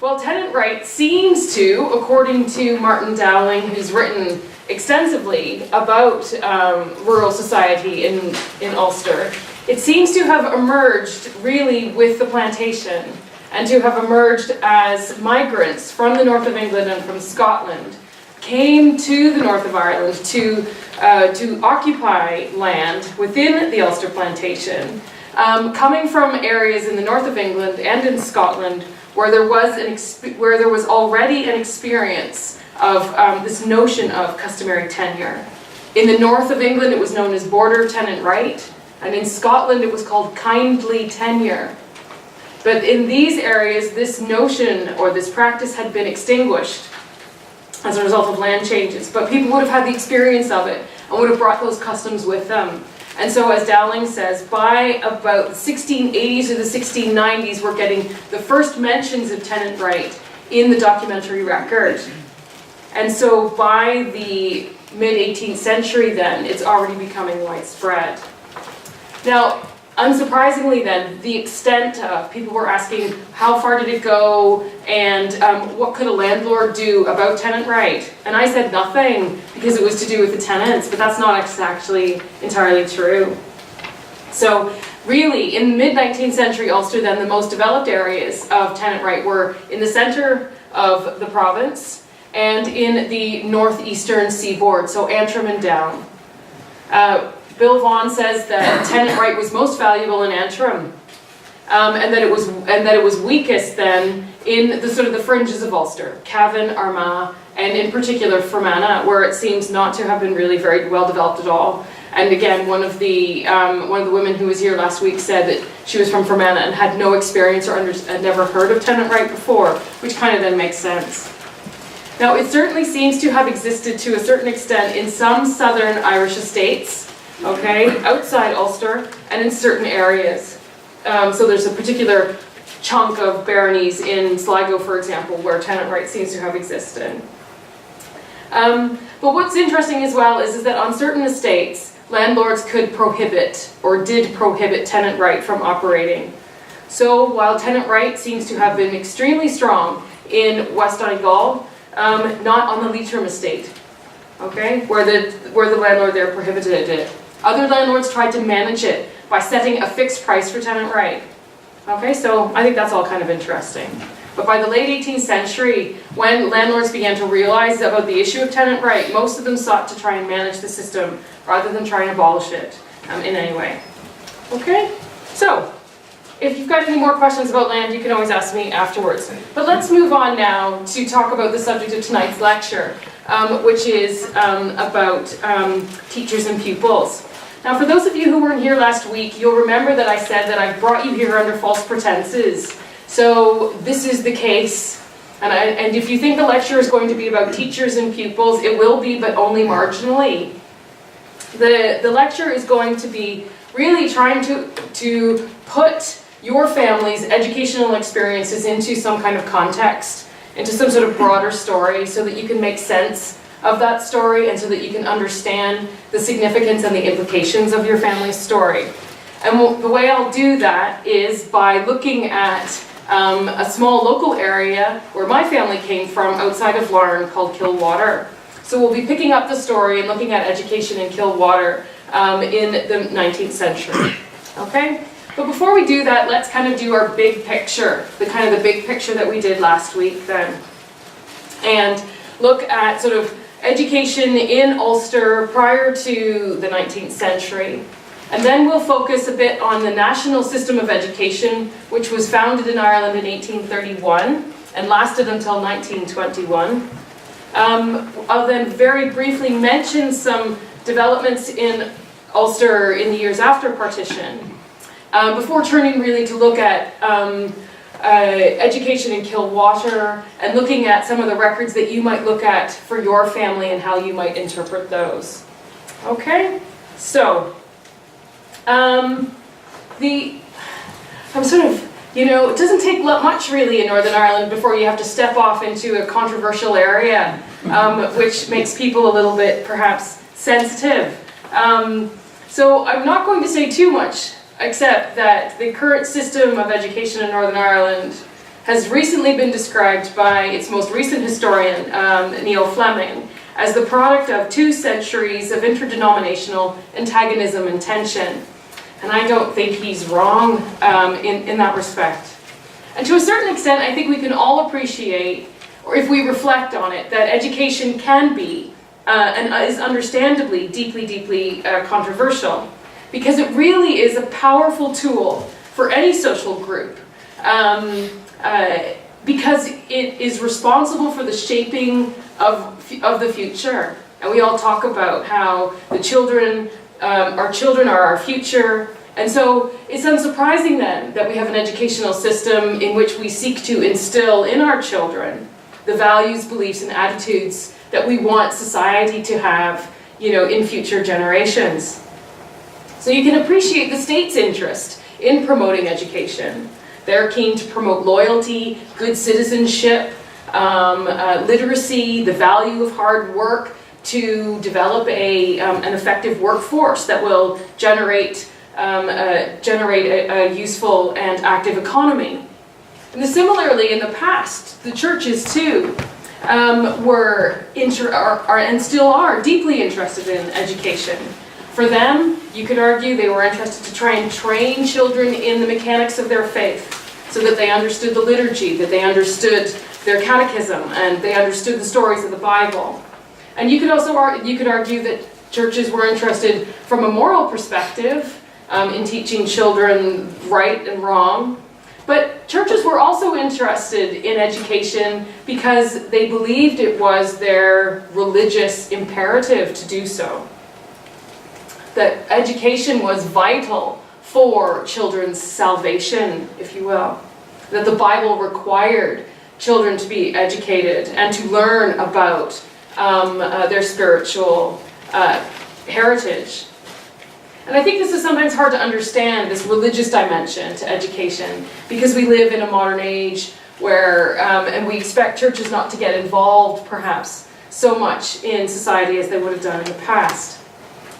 Well, tenant right seems to, according to Martin Dowling, who's written extensively about rural society in Ulster, it seems to have emerged really with the plantation, and to have emerged as migrants from the north of England and from Scotland came to the north of Ireland to occupy land within the Ulster plantation, coming from areas in the north of England and in Scotland where there was already an experience of this notion of customary tenure. In the north of England, it was known as border tenant right, and in Scotland, it was called kindly tenure. But in these areas, this notion or this practice had been extinguished as a result of land changes, but people would have had the experience of it and would have brought those customs with them. And so, as Dowling says, by about the 1680s or the 1690s, we're getting the first mentions of tenant right in the documentary record. And so by the mid-18th century then, it's already becoming widespread. Now, unsurprisingly then, the extent of, people were asking how far did it go and what could a landlord do about tenant right? And I said nothing because it was to do with the tenants, but that's not actually entirely true. So really, in the mid-19th century Ulster then, the most developed areas of tenant right were in the centre of the province and in the northeastern seaboard, so Antrim and Down. Bill Vaughan says that tenant right was most valuable in Antrim, and that it was weakest then in the sort of the fringes of Ulster, Cavan, Armagh, and in particular Fermanagh, where it seems not to have been really very well developed at all. And again, one of the women who was here last week said that she was from Fermanagh and had no experience or had never heard of tenant right before, which kind of then makes sense. Now, it certainly seems to have existed to a certain extent in some southern Irish estates, okay, outside Ulster, and in certain areas. So there's a particular chunk of baronies in Sligo, for example, where tenant right seems to have existed. But what's interesting as well is that on certain estates, landlords could prohibit, or did prohibit, tenant right from operating. So while tenant right seems to have been extremely strong in West Donegal, not on the Leitrim estate, okay, where the landlord there prohibited it. Other landlords tried to manage it by setting a fixed price for tenant right. Okay, so I think that's all kind of interesting. But by the late 18th century, when landlords began to realize about the issue of tenant right, most of them sought to try and manage the system rather than try and abolish it in any way. Okay, so if you've got any more questions about land, you can always ask me afterwards. But let's move on now to talk about the subject of tonight's lecture, which is about teachers and pupils. Now, for those of you who weren't here last week, you'll remember that I said that I brought you here under false pretenses. So this is the case. And if you think the lecture is going to be about teachers and pupils, it will be, but only marginally. The lecture is going to be really trying to put your family's educational experiences into some kind of context, into some sort of broader story, so that you can make sense of that story and so that you can understand the significance and the implications of your family's story. And the way I'll do that is by looking at a small local area where my family came from outside of Larne called Kildare. So we'll be picking up the story and looking at education in Kildare in the 19th century. Okay? But before we do that, let's kind of do our big picture, the big picture that we did last week then. And look at sort of education in Ulster prior to the 19th century. And then we'll focus a bit on the national system of education, which was founded in Ireland in 1831 and lasted until 1921. I'll then very briefly mention some developments in Ulster in the years after partition, before turning really to look at education in Kildare and looking at some of the records that you might look at for your family and how you might interpret those. Okay, so it doesn't take much really in Northern Ireland before you have to step off into a controversial area, which makes people a little bit perhaps sensitive. So I'm not going to say too much, except that the current system of education in Northern Ireland has recently been described by its most recent historian, Neil Fleming, as the product of 2 centuries of interdenominational antagonism and tension. And I don't think he's wrong in that respect. And to a certain extent, I think we can all appreciate, or if we reflect on it, that education can be and is understandably deeply controversial, because it really is a powerful tool for any social group, because it is responsible for the shaping of the future. And we all talk about how the children, our children are our future. And so it's unsurprising then that we have an educational system in which we seek to instill in our children the values, beliefs, and attitudes that we want society to have, in future generations. So you can appreciate the state's interest in promoting education. They're keen to promote loyalty, good citizenship, literacy, the value of hard work, to develop an effective workforce that will generate a useful and active economy. And similarly, in the past, the churches too were and still are deeply interested in education. For them, you could argue they were interested to try and train children in the mechanics of their faith, so that they understood the liturgy, that they understood their catechism, and they understood the stories of the Bible. And you could argue that churches were interested from a moral perspective in teaching children right and wrong. But churches were also interested in education because they believed it was their religious imperative to do so. That education was vital for children's salvation, if you will. That the Bible required children to be educated and to learn about their spiritual heritage. And I think this is sometimes hard to understand, this religious dimension to education, because we live in a modern age where, and we expect churches not to get involved, perhaps, so much in society as they would have done in the past.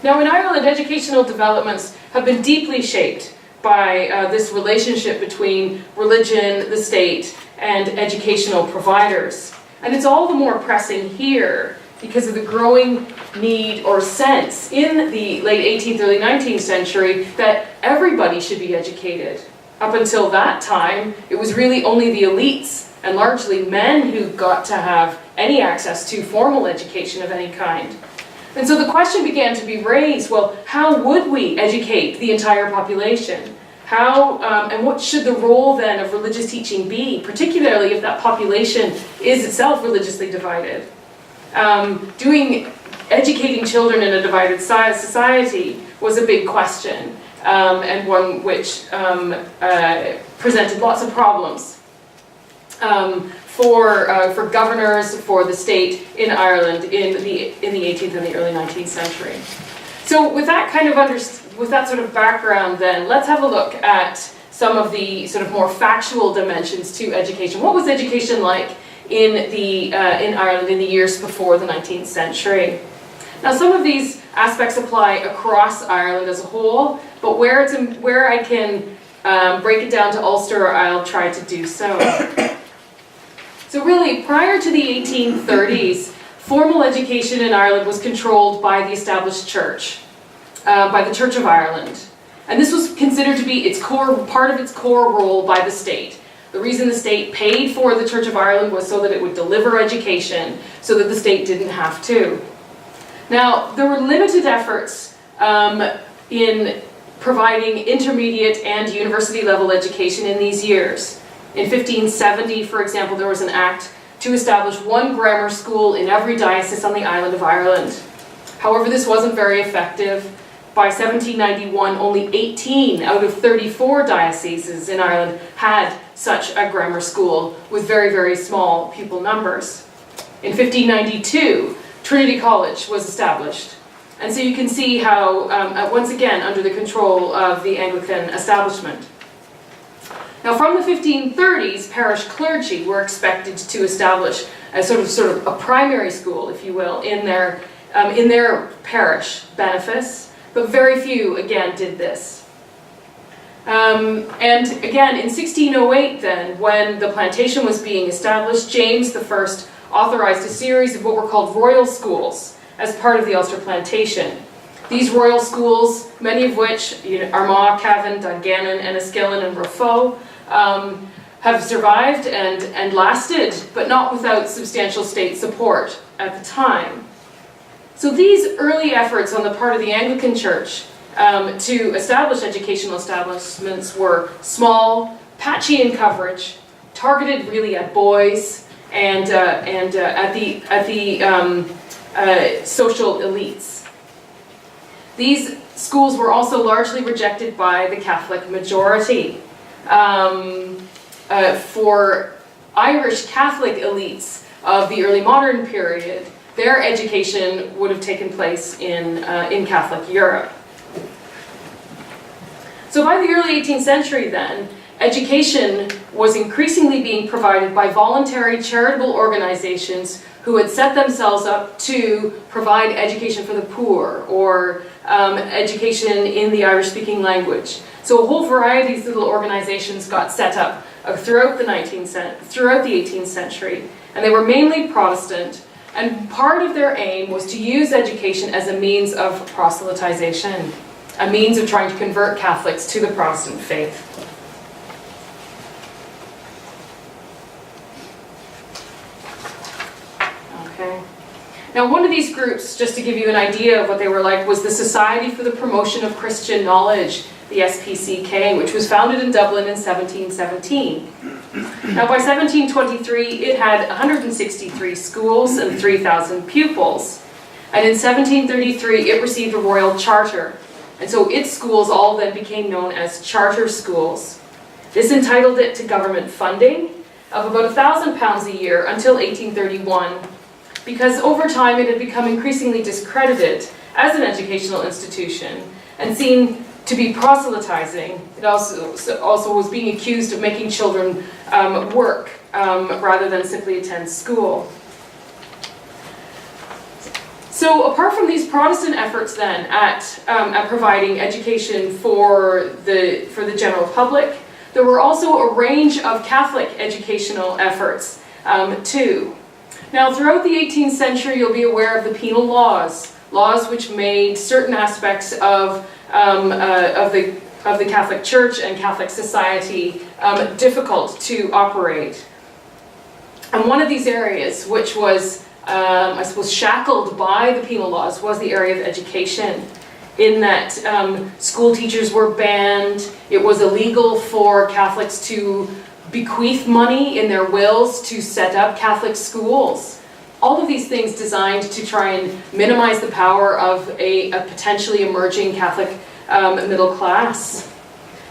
Now, in Ireland, educational developments have been deeply shaped by this relationship between religion, the state, and educational providers. And it's all the more pressing here because of the growing need or sense in the late 18th, early 19th century that everybody should be educated. Up until that time, it was really only the elites and largely men who got to have any access to formal education of any kind. And so the question began to be raised, well, how would we educate the entire population? How, and what should the role then of religious teaching be, particularly if that population is itself religiously divided? Educating children in a divided society was a big question, and one which presented lots of problems for governors, for the state in Ireland in the 18th and the early 19th century. So with that kind of with that sort of background, then let's have a look at some of the sort of more factual dimensions to education. What was education like in Ireland in the years before the 19th century? Now, some of these aspects apply across Ireland as a whole, but where I can break it down to Ulster, I'll try to do so. So really, prior to the 1830s, formal education in Ireland was controlled by the established church, by the Church of Ireland. And this was considered to be part of its core role by the state. The reason the state paid for the Church of Ireland was so that it would deliver education, so that the state didn't have to. Now, there were limited efforts in providing intermediate and university level education in these years. In 1570, for example, there was an act to establish one grammar school in every diocese on the island of Ireland. However, this wasn't very effective. By 1791, only 18 out of 34 dioceses in Ireland had such a grammar school with very, very small pupil numbers. In 1592, Trinity College was established. And so you can see how, once again, under the control of the Anglican establishment. Now, from the 1530s, parish clergy were expected to establish a sort of a primary school, if you will, in their parish benefice, but very few, again, did this. And again, in 1608 then, when the plantation was being established, James I authorized a series of what were called royal schools as part of the Ulster plantation. These royal schools, many of which, Armagh, Cavan, Dungannon, Enniskillen, and Raphoe, have survived and lasted, but not without substantial state support at the time. So these early efforts on the part of the Anglican Church to establish educational establishments were small, patchy in coverage, targeted really at boys and at the social elites. These schools were also largely rejected by the Catholic majority. For Irish Catholic elites of the early modern period, their education would have taken place in Catholic Europe. So by the early 18th century then, education was increasingly being provided by voluntary charitable organizations who had set themselves up to provide education for the poor or education in the Irish-speaking language. So a whole variety of these little organizations got set up throughout the 18th century, and they were mainly Protestant, and part of their aim was to use education as a means of proselytization, a means of trying to convert Catholics to the Protestant faith. Now, one of these groups, just to give you an idea of what they were like, was the Society for the Promotion of Christian Knowledge, the SPCK, which was founded in Dublin in 1717. Now, by 1723, it had 163 schools and 3,000 pupils. And in 1733, it received a royal charter. And so its schools all then became known as charter schools. This entitled it to government funding of about £1,000 a year until 1831. Because over time it had become increasingly discredited as an educational institution and seen to be proselytizing. It also was being accused of making children work rather than simply attend school. So apart from these Protestant efforts then at providing education for the general public, there were also a range of Catholic educational efforts too. Now, throughout the 18th century, you'll be aware of the penal laws which made certain aspects of the Catholic Church and Catholic society difficult to operate. And one of these areas, which was, I suppose, shackled by the penal laws, was the area of education, in that school teachers were banned. It was illegal for Catholics to bequeath money in their wills to set up Catholic schools. All of these things designed to try and minimize the power of a potentially emerging Catholic middle class.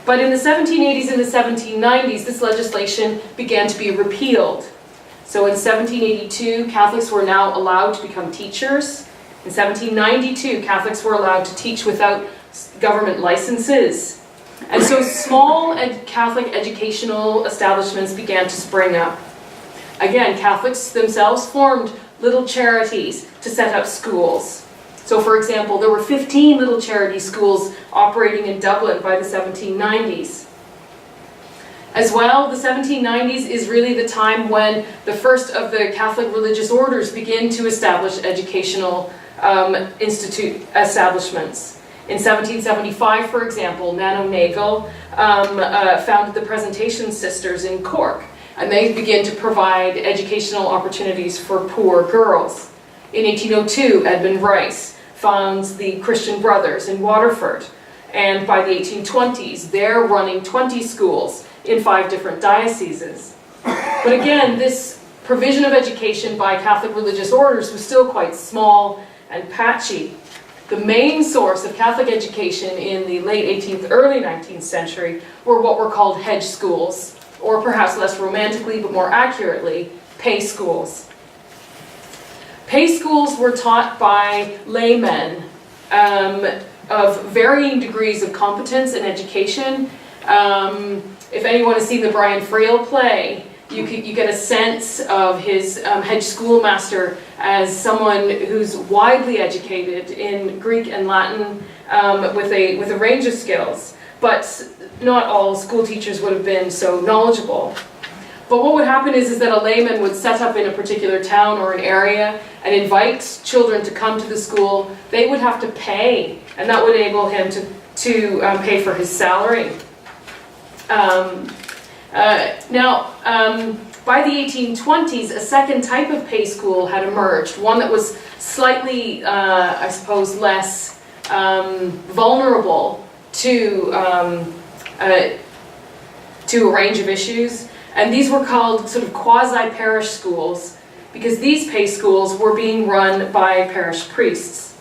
But in the 1780s and the 1790s, this legislation began to be repealed. So in 1782, Catholics were now allowed to become teachers. In 1792, Catholics were allowed to teach without government licenses. And so small Catholic educational establishments began to spring up. Again, Catholics themselves formed little charities to set up schools. So for example, there were 15 little charity schools operating in Dublin by the 1790s. As well, the 1790s is really the time when the first of the Catholic religious orders begin to establish educational establishments. In 1775, for example, Nano Nagle founded the Presentation Sisters in Cork, and they began to provide educational opportunities for poor girls. In 1802, Edmund Rice founds the Christian Brothers in Waterford, and by the 1820s, they're running 20 schools in 5 different dioceses. But again, this provision of education by Catholic religious orders was still quite small and patchy. The main source of Catholic education in the late 18th, early 19th century were what were called hedge schools, or perhaps less romantically but more accurately, pay schools. Pay schools were taught by laymen of varying degrees of competence and education. If anyone has seen the Brian Frail play, you get a sense of his hedge schoolmaster as someone who's widely educated in Greek and Latin with a range of skills. But not all school teachers would have been so knowledgeable. But what would happen is that a layman would set up in a particular town or an area and invite children to come to the school. They would have to pay, and that would enable him to pay for his salary. By the 1820s, a second type of pay school had emerged, one that was slightly, I suppose, less vulnerable to a range of issues. And these were called sort of quasi-parish schools, because these pay schools were being run by parish priests.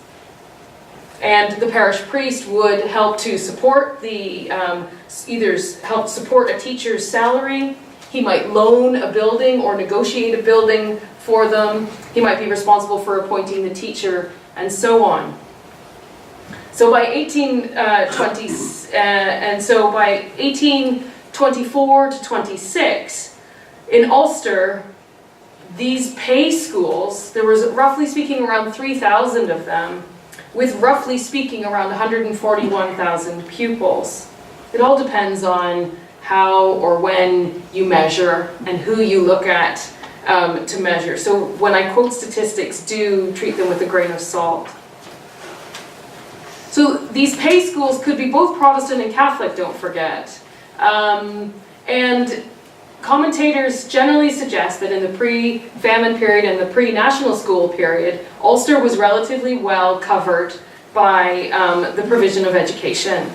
And the parish priest would help to support either help support a teacher's salary. He might loan a building or negotiate a building for them. He might be responsible for appointing the teacher, and so on. So by 1824 to 26, in Ulster, these pay schools, there was roughly speaking around 3,000 of them, with roughly speaking around 141,000 pupils. It all depends on how or when you measure and who you look at to measure. So when I quote statistics, do treat them with a grain of salt. So these pay schools could be both Protestant and Catholic, don't forget. And commentators generally suggest that in the pre-famine period and the pre-national school period, Ulster was relatively well covered by the provision of education.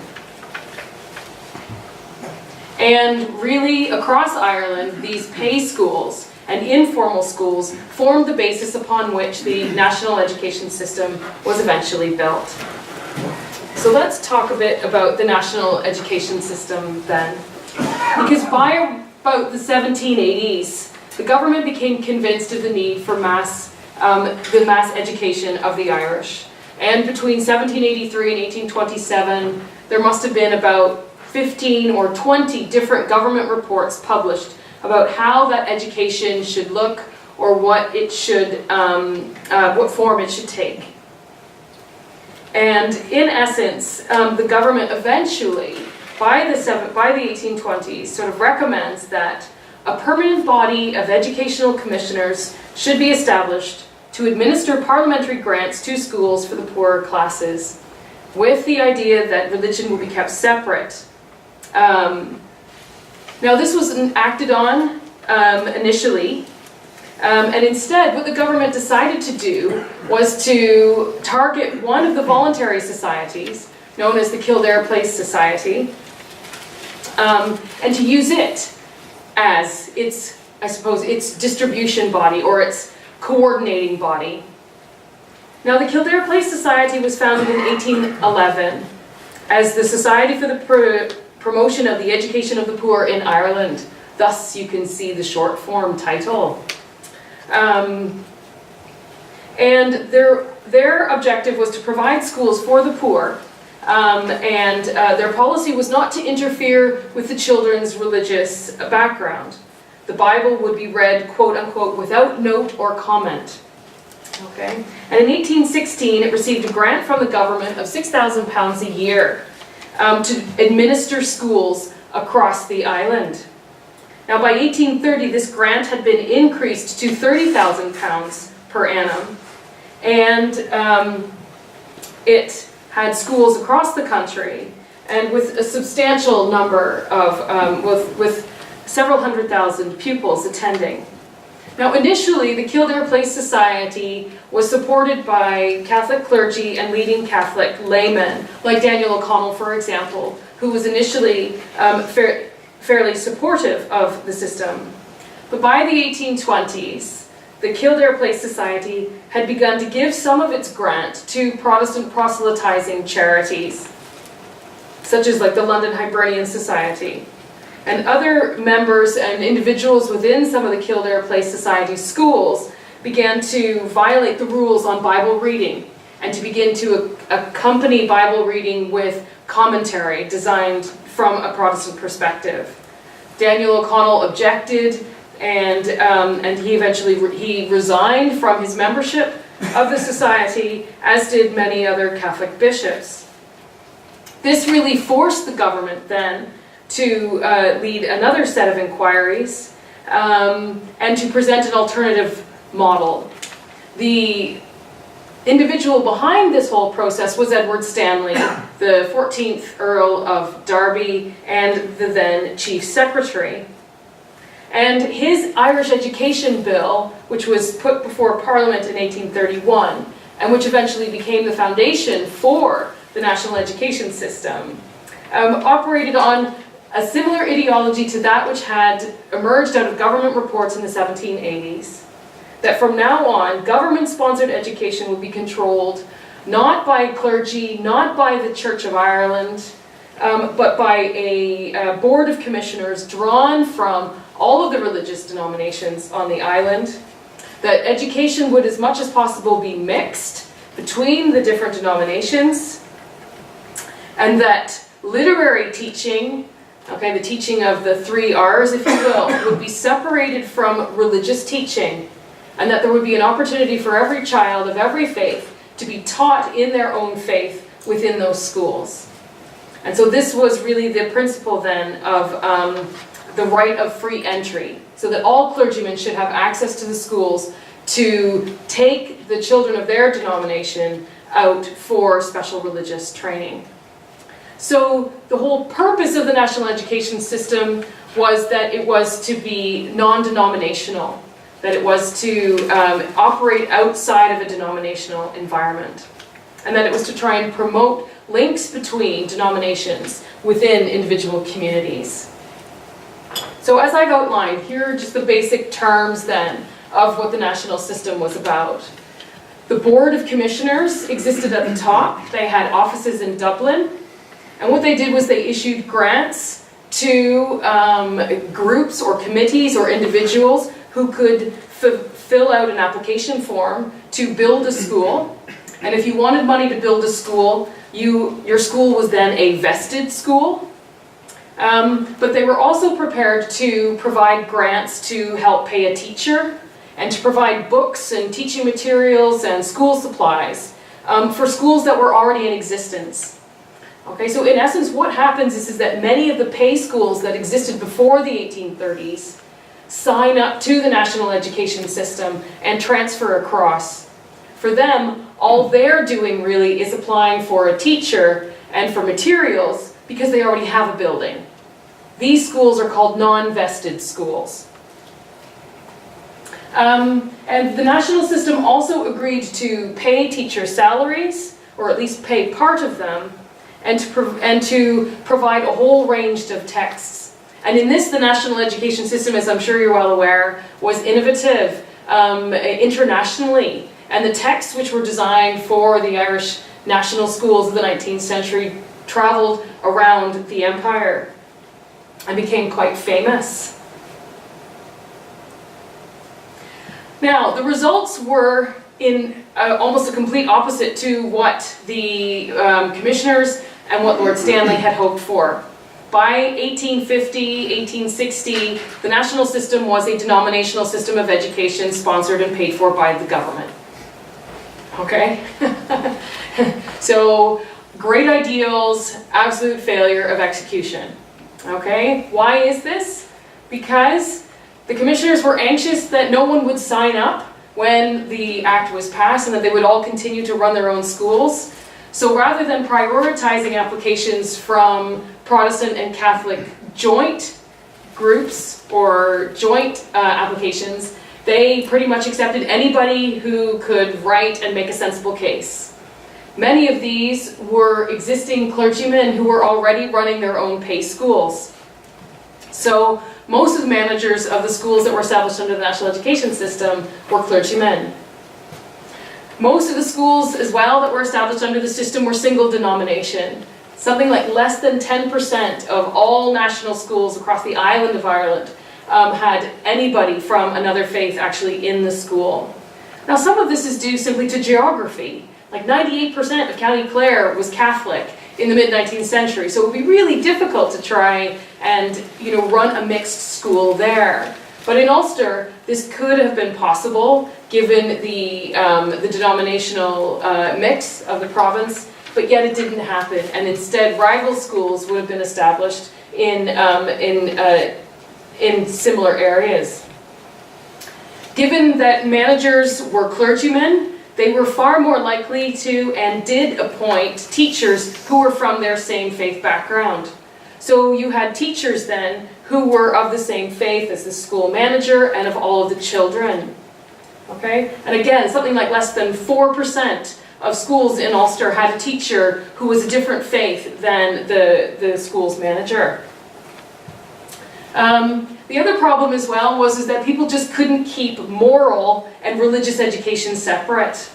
And really, across Ireland, these pay schools and informal schools formed the basis upon which the national education system was eventually built. So let's talk a bit about the national education system then. Because by about the 1780s, the government became convinced of the need for the mass education of the Irish. And between 1783 and 1827, there must have been about 15 or 20 different government reports published about how that education should look or what it should, what form it should take. And in essence, the government eventually, by the 1820s, sort of recommends that a permanent body of educational commissioners should be established to administer parliamentary grants to schools for the poorer classes, with the idea that religion will be kept separate. Now this was acted on initially, and instead what the government decided to do was to target one of the voluntary societies, known as the Kildare Place Society, and to use it as its, I suppose, its distribution body or its coordinating body. Now the Kildare Place Society was founded in 1811 as the Society for the Promotion of the Education of the Poor in Ireland. Thus you can see the short form title. And their objective was to provide schools for the poor, and their policy was not to interfere with the children's religious background. The Bible would be read, quote unquote, without note or comment. Okay? And in 1816, it received a grant from the government of £6,000 a year to administer schools across the island. Now by 1830, this grant had been increased to £30,000 per annum, and it had schools across the country, and with a substantial number of, with several 100,000 pupils attending. Now initially, the Kildare Place Society was supported by Catholic clergy and leading Catholic laymen, like Daniel O'Connell, for example, who was initially fairly supportive of the system. But by the 1820s, the Kildare Place Society had begun to give some of its grant to Protestant proselytizing charities, such as like the London Hibernian Society. And other members and individuals within some of the Kildare Place Society schools began to violate the rules on Bible reading and to begin to accompany Bible reading with commentary designed from a Protestant perspective. Daniel O'Connell objected, and he eventually resigned from his membership of the society, as did many other Catholic bishops. This really forced the government then to lead another set of inquiries and to present an alternative model. The individual behind this whole process was Edward Stanley, the 14th Earl of Derby and the then Chief Secretary. And his Irish Education Bill, which was put before Parliament in 1831, and which eventually became the foundation for the national education system, operated on a similar ideology to that which had emerged out of government reports in the 1780s. That from now on, government-sponsored education would be controlled not by clergy, not by the Church of Ireland, but by a board of commissioners drawn from all of the religious denominations on the island. That education would, as much as possible, be mixed between the different denominations, and that literary teaching, the teaching of the 3 R's, if you will, would be separated from religious teaching, and that there would be an opportunity for every child of every faith to be taught in their own faith within those schools. And so this was really the principle then of the right of free entry, so that all clergymen should have access to the schools to take the children of their denomination out for special religious training. So the whole purpose of the national education system was that it was to be non-denominational, that it was to operate outside of a denominational environment, and that it was to try and promote links between denominations within individual communities. So as I've outlined, here are just the basic terms then of what the national system was about. The Board of Commissioners existed at the top. They had offices in Dublin, and what they did was they issued grants to groups or committees or individuals who could fill out an application form to build a school. And if you wanted money to build a school, your school was then a vested school. But they were also prepared to provide grants to help pay a teacher and to provide books and teaching materials and school supplies for schools that were already in existence. Okay, so in essence what happens is that many of the pay schools that existed before the 1830s sign up to the national education system and transfer across. For them, all they're doing really is applying for a teacher and for materials because they already have a building. These schools are called non-vested schools. And the national system also agreed to pay teacher salaries, or at least pay part of them, and to provide a whole range of texts. And in this, the national education system, as I'm sure you're well aware, was innovative internationally. And the texts which were designed for the Irish national schools of the 19th century traveled around the empire and became quite famous. Now, the results were in almost a complete opposite to what the commissioners and what Lord Stanley had hoped for. By 1850, 1860, the national system was a denominational system of education sponsored and paid for by the government. Okay? So, great ideals, absolute failure of execution. Okay? Why is this? Because the commissioners were anxious that no one would sign up when the act was passed and that they would all continue to run their own schools. So rather than prioritizing applications from Protestant and Catholic joint groups or joint applications, they pretty much accepted anybody who could write and make a sensible case. Many of these were existing clergymen who were already running their own pay schools. So most of the managers of the schools that were established under the national education system were clergymen. Most of the schools as well that were established under the system were single denomination. Something like less than 10% of all national schools across the island of Ireland had anybody from another faith actually in the school. Now some of this is due simply to geography. Like 98% of County Clare was Catholic in the mid-19th century, so it would be really difficult to try and run a mixed school there. But in Ulster, this could have been possible given the denominational mix of the province, but yet it didn't happen, and instead rival schools would have been established in similar areas. Given that managers were clergymen, they were far more likely to and did appoint teachers who were from their same faith background. So you had teachers then who were of the same faith as the school manager and of all of the children. Okay? And again, something like less than 4% of schools in Ulster had a teacher who was a different faith than the school's manager. The other problem as well was that people just couldn't keep moral and religious education separate.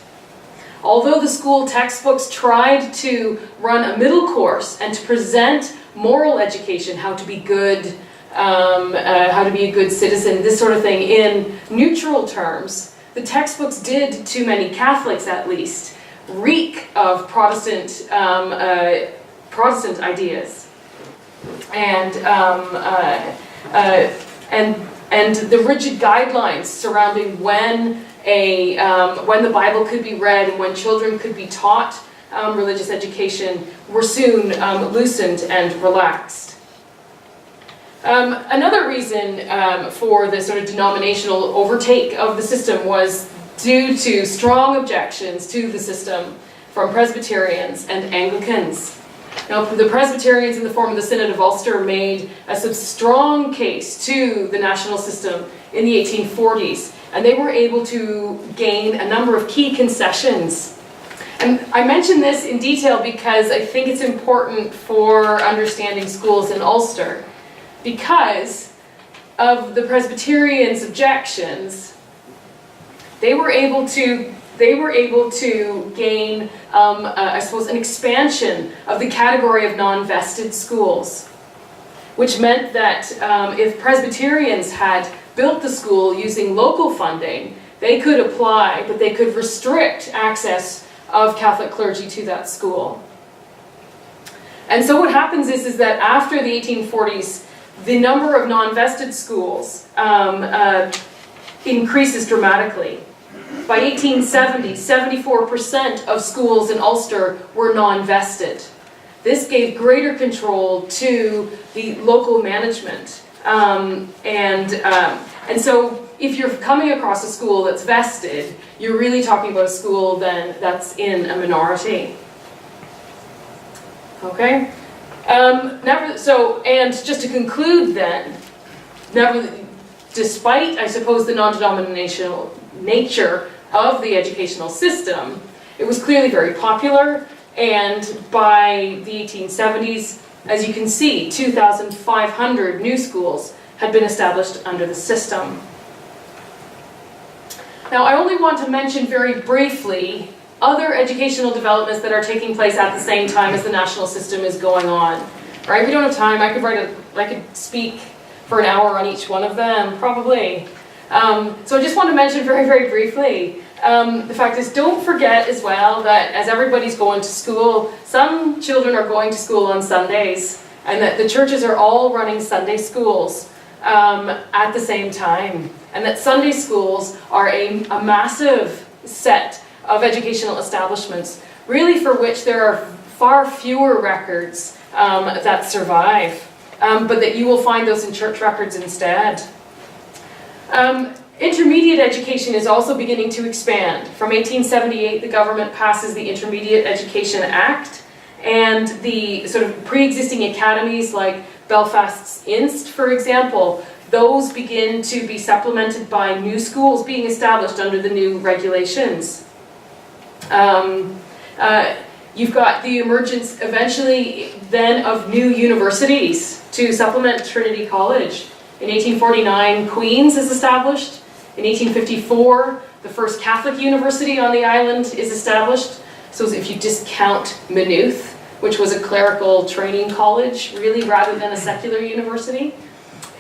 Although the school textbooks tried to run a middle course and to present moral education, how to be good, how to be a good citizen, this sort of thing, in neutral terms, the textbooks did, to many Catholics at least, reek of Protestant ideas. And the rigid guidelines surrounding when the Bible could be read and when children could be taught religious education were soon loosened and relaxed. Another reason for the sort of denominational overtake of the system was due to strong objections to the system from Presbyterians and Anglicans. Now, the Presbyterians in the form of the Synod of Ulster made a strong case to the national system in the 1840s, and they were able to gain a number of key concessions. And I mention this in detail because I think it's important for understanding schools in Ulster. Because of the Presbyterians' objections, they were able to gain, I suppose, an expansion of the category of non-vested schools, which meant that if Presbyterians had built the school using local funding, they could apply, but they could restrict access of Catholic clergy to that school. And so what happens is that after the 1840s, the number of non-vested schools increases dramatically. By 1870, 74% of schools in Ulster were non-vested. This gave greater control to the local management. And so if you're coming across a school that's vested, you're really talking about a school then that's in a minority. Okay? And just to conclude then, despite, I suppose, the non-denominational nature of the educational system, it was clearly very popular, and by the 1870s, as you can see, 2,500 new schools had been established under the system. Now, I only want to mention very briefly other educational developments that are taking place at the same time as the national system is going on. All right, we don't have time. I could speak for an hour on each one of them, probably. So I just want to mention very, very briefly, the fact is, don't forget as well that as everybody's going to school, some children are going to school on Sundays, and that the churches are all running Sunday schools at the same time. And that Sunday schools are a massive set of educational establishments, really for which there are far fewer records that survive, but that you will find those in church records instead. Intermediate education is also beginning to expand. From 1878, the government passes the Intermediate Education Act, and the sort of pre-existing academies like Belfast's Inst, for example, those begin to be supplemented by new schools being established under the new regulations. You've got the emergence eventually then of new universities to supplement Trinity College. In 1849, Queen's is established. In 1854, the first Catholic university on the island is established. So if you discount Maynooth, which was a clerical training college, really, rather than a secular university.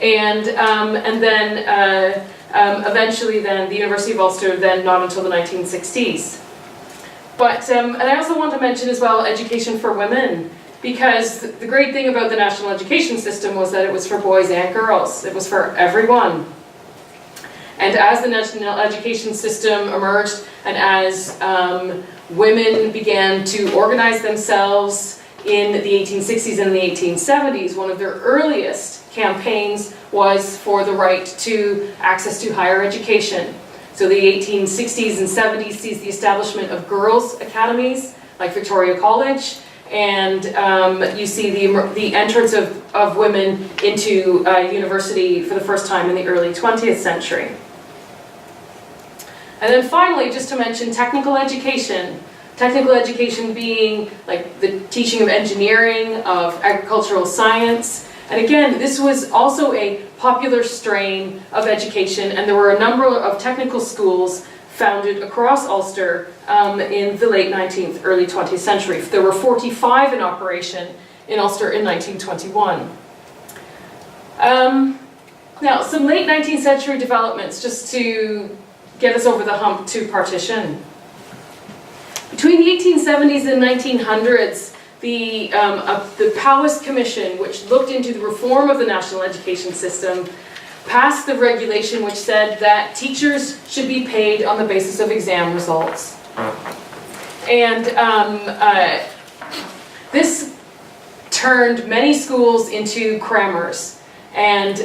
And then eventually then the University of Ulster, then not until the 1960s. But, and I also want to mention as well education for women, because the great thing about the national education system was that it was for boys and girls. It was for everyone. And as the national education system emerged, and as women began to organize themselves in the 1860s and the 1870s, one of their earliest campaigns was for the right to access to higher education. So the 1860s and 70s sees the establishment of girls' academies, like Victoria College, and you see the entrance of women into university for the first time in the early 20th century. And then finally, just to mention technical education. Technical education being like the teaching of engineering, of agricultural science. And again, this was also a popular strain of education, and there were a number of technical schools founded across Ulster in the late 19th, early 20th century. There were 45 in operation in Ulster in 1921. Now, some late 19th century developments, just to get us over the hump to partition. Between the 1870s and 1900s, the Powys Commission, which looked into the reform of the national education system, passed the regulation which said that teachers should be paid on the basis of exam results. And this turned many schools into crammers, and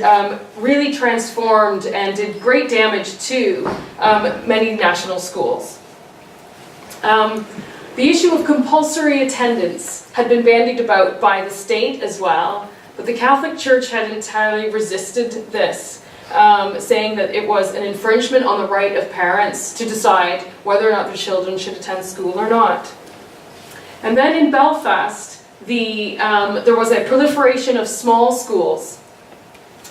really transformed and did great damage to many national schools. The issue of compulsory attendance had been bandied about by the state as well, but the Catholic Church had entirely resisted this, saying that it was an infringement on the right of parents to decide whether or not their children should attend school or not. And then in Belfast, there was a proliferation of small schools,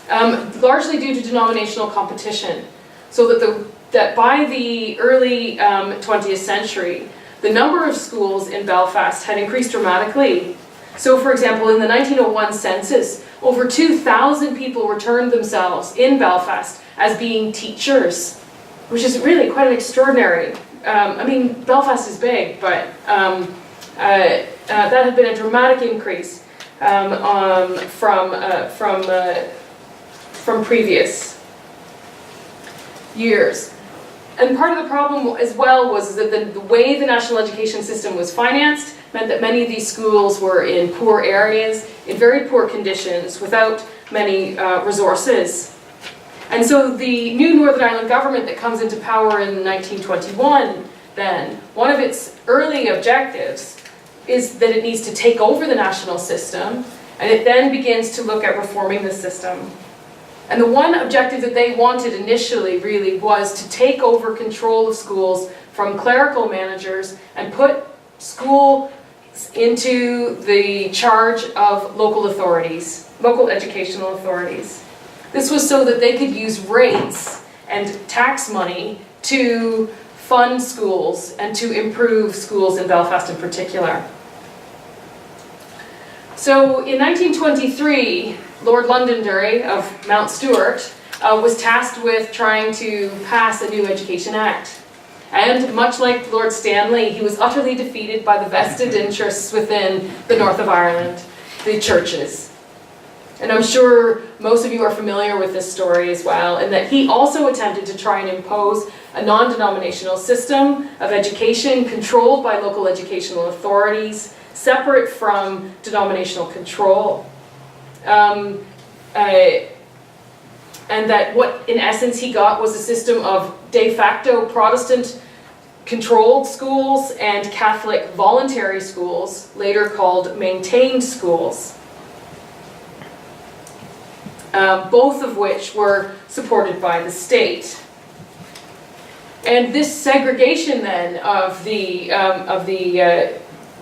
largely due to denominational competition, so that by the early 20th century, the number of schools in Belfast had increased dramatically. So, for example, in the 1901 census, over 2,000 people returned themselves in Belfast as being teachers, which is really quite an extraordinary. I mean, Belfast is big, but that had been a dramatic increase from previous years. And part of the problem as well was that the way the national education system was financed meant that many of these schools were in poor areas, in very poor conditions, without many resources. And so the new Northern Ireland government that comes into power in 1921, then, one of its early objectives is that it needs to take over the national system, and it then begins to look at reforming the system. And the one objective that they wanted initially really was to take over control of schools from clerical managers and put school into the charge of local authorities, local educational authorities. This was so that they could use rates and tax money to fund schools and to improve schools in Belfast in particular. So in 1923, Lord Londonderry of Mount Stewart was tasked with trying to pass a new Education Act. And much like Lord Stanley, he was utterly defeated by the vested interests within the north of Ireland, the churches. And I'm sure most of you are familiar with this story as well, in that he also attempted to try and impose a non-denominational system of education controlled by local educational authorities, separate from denominational control. And that what, in essence, he got was a system of de facto Protestant controlled schools and Catholic voluntary schools, later called maintained schools, both of which were supported by the state. And this segregation then of the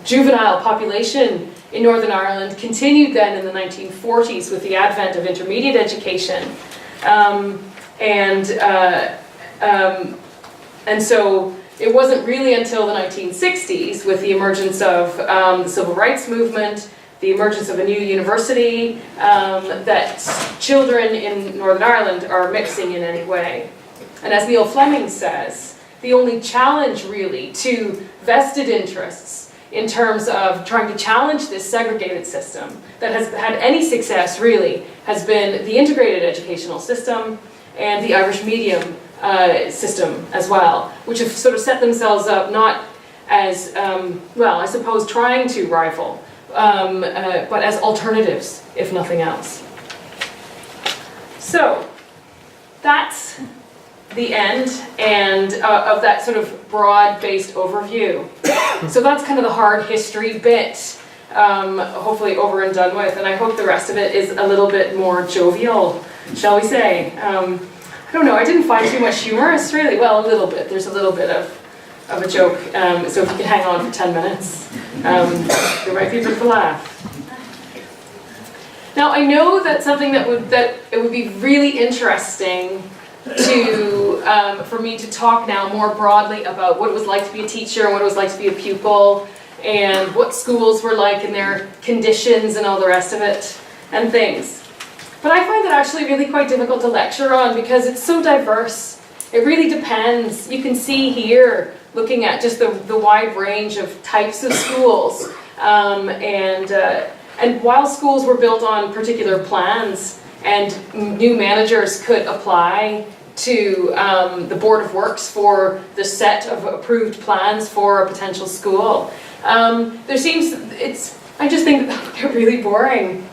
juvenile population in Northern Ireland continued then in the 1940s with the advent of intermediate education. And so it wasn't really until the 1960s, with the emergence of the Civil Rights Movement, the emergence of a new university, that children in Northern Ireland are mixing in any way. And as Neil Fleming says, the only challenge really to vested interests in terms of trying to challenge this segregated system that has had any success really has been the integrated educational system and the Irish medium system as well, which have sort of set themselves up not as, well, I suppose trying to rival but as alternatives, if nothing else. So that's the end and of that sort of broad-based overview. So that's kind of the hard history bit, hopefully over and done with, and I hope the rest of it is a little bit more jovial, shall we say. I don't know, I didn't find too much humorous, really. Well, a little bit. There's a little bit of a joke, so if you can hang on for 10 minutes, there might be a bit of a laugh. Now, I know that something that it would be really interesting for me to talk now more broadly about what it was like to be a teacher and what it was like to be a pupil and what schools were like and their conditions and all the rest of it and things. But I find that actually really quite difficult to lecture on because it's so diverse. It really depends. You can see here, looking at just the wide range of types of schools. And while schools were built on particular plans and new managers could apply to the Board of Works for the set of approved plans for a potential school, I just think that they're really boring.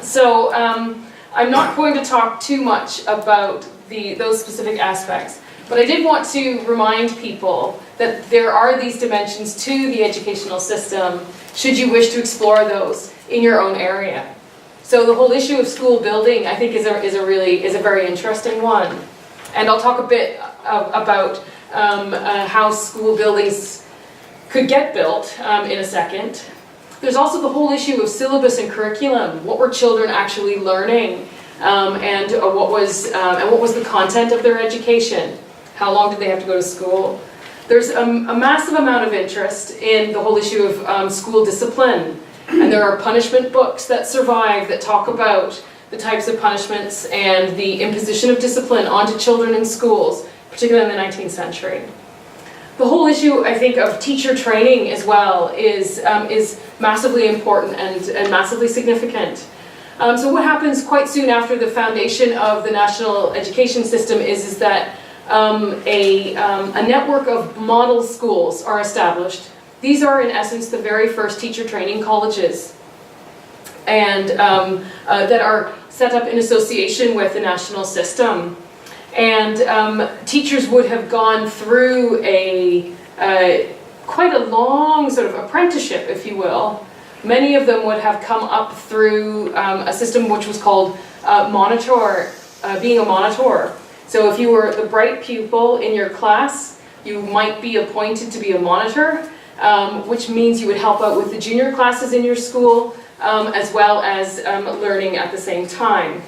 So I'm not going to talk too much about those specific aspects, but I did want to remind people that there are these dimensions to the educational system should you wish to explore those in your own area. So the whole issue of school building, I think, is a very interesting one, and I'll talk a bit about how school buildings could get built in a second. There's also the whole issue of syllabus and curriculum. What were children actually learning, and what was the content of their education? How long did they have to go to school? There's a massive amount of interest in the whole issue of school discipline, and there are punishment books that survive that talk about the types of punishments and the imposition of discipline onto children in schools, particularly in the 19th century. The whole issue, I think, of teacher training as well is massively important and massively significant. So what happens quite soon after the foundation of the national education system is that a network of model schools are established. These are, in essence, the very first teacher training colleges, and that are set up in association with the national system. And teachers would have gone through quite a long sort of apprenticeship, if you will. Many of them would have come up through a system which was called being a monitor. So if you were the bright pupil in your class, you might be appointed to be a monitor, which means you would help out with the junior classes in your school, as well as learning at the same time.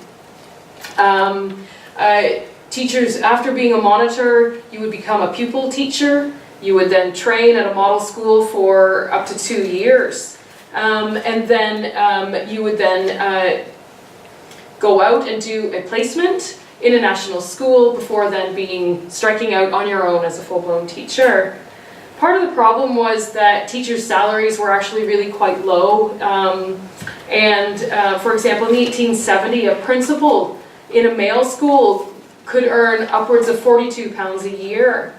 Teachers, after being a monitor, you would become a pupil teacher. You would then train at a model school for up to 2 years. And then you would then go out and do a placement in a national school before then striking out on your own as a full-blown teacher. Part of the problem was that teachers' salaries were actually really quite low. For example, in the 1870, a principal in a male school could earn upwards of £42 a year.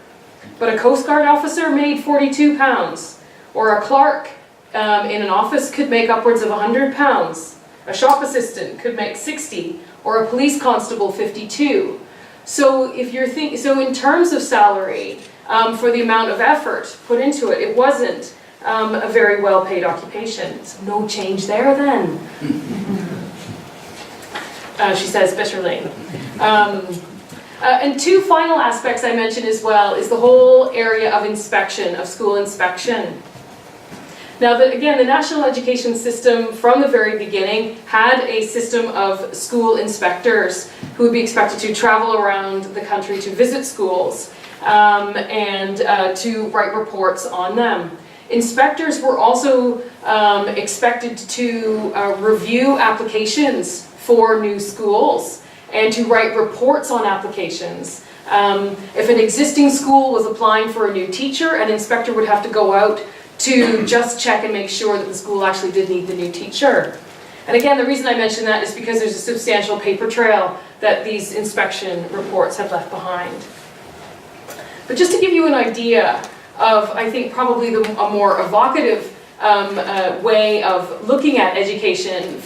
But a Coast Guard officer made £42, or a clerk in an office could make upwards of £100. A shop assistant could make £60, or a police constable £52. So in terms of salary, for the amount of effort put into it, it wasn't a very well-paid occupation. So no change there then. She says bitterly. And two final aspects I mentioned as well is the whole area of inspection, of school inspection. Now, again, the national education system from the very beginning had a system of school inspectors who would be expected to travel around the country to visit schools and to write reports on them. Inspectors were also expected to review applications for new schools and to write reports on applications. If an existing school was applying for a new teacher, an inspector would have to go out to just check and make sure that the school actually did need the new teacher. And again, the reason I mention that is because there's a substantial paper trail that these inspection reports have left behind. But just to give you an idea of, I think, probably a more evocative way of looking at education